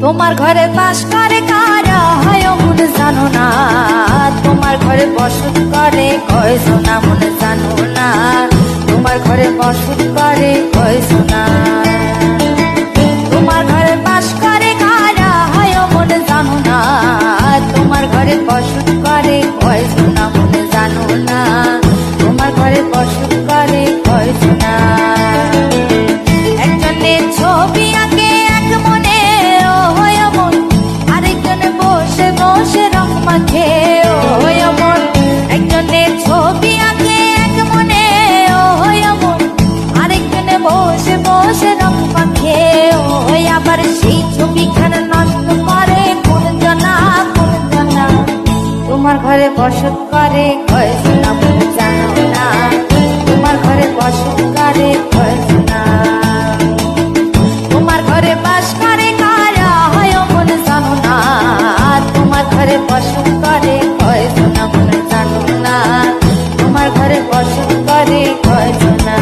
তোমার ঘরে বাস করে কারা হয় মনে জানো না, তোমার ঘরে বসত করে কয়জনা মনে জানো না, তোমার ঘরে বসত করে কয়জনা। তোমার ঘরে বাস করে কারা হয় মনে জানো না, তোমার ঘরে বসত করে কয়জনা মনে জানো না, তোমার ঘরে বসত করে কয়জনা। একজনের ছবি আঁকে এক মনে ও হয় মন, আরেকজনে বসে বসে রং মাখে ও হয় মন। একজনের ছবি আঁকে এক মনে ও হয় মন, আরেকজনে বসে বসে রং মাখে ও হয়। আবার সেই ছবিখানা নষ্ট করে কোন জনা কোন জনা, তোমার ঘরে বসত করে কয়জনা মনে জানো না, তোমার ঘরে বসত করে কয়জনা। তোমার ঘরে বাস করে কারা হয় মনে জানো না, তোমার ঘরে বসত করে কয়জনা মনে জানো না, তোমার ঘরে বসত করে কয়জনা।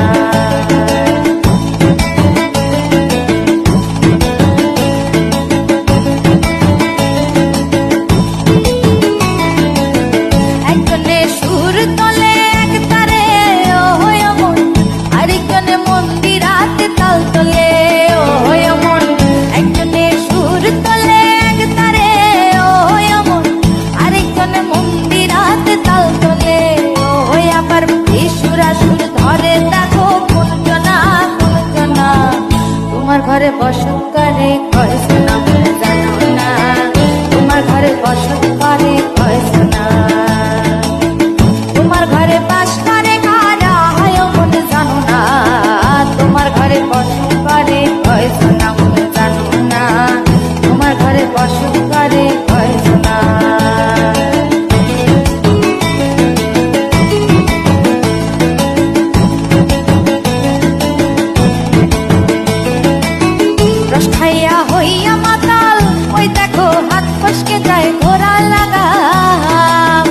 একজনে সুর তোলে এক তারে ও হয় মন, আরেকজনে মন্দিরাতে তাল তোলে ও হয় মন। একজনে সুর তোলে এক তারে ও হয় মন, আরেকজনে মন্দিরাতে তাল তোলে ও হয়। আবার সুরা সুর ধরে দেখো কোন জনা কোন জনা, তোমার ঘরে বসত করে কয়জনা মনে জানো না, তোমার ঘরে বসত করে কয়জনা। তোমার ঘরে বাস করে কারা হয় মনে জানো না, তোমার ঘরে বসত করে কয়জনা মনে জানো না, তোমার ঘরে বসত করে কয়জনা। রস খাইয়া হইয়া মাতাল ওই দেখো হাত ফসকে যায় ঘোড়া লাগাম,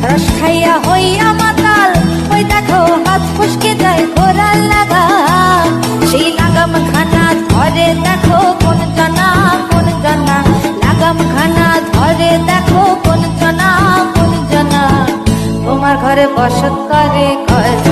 রস খাইয়া হইয়া মাতাল ওই দেখো হাত ফসকে যায় ঘোড়া লাগাম। সেই লাগাম খানা ধরে দেখো কোন জনা কোন জনা, লাগাম খানা ধরে দেখো কোন জনা কোন জনা, তোমার ঘরে বসত করে কয়জনা।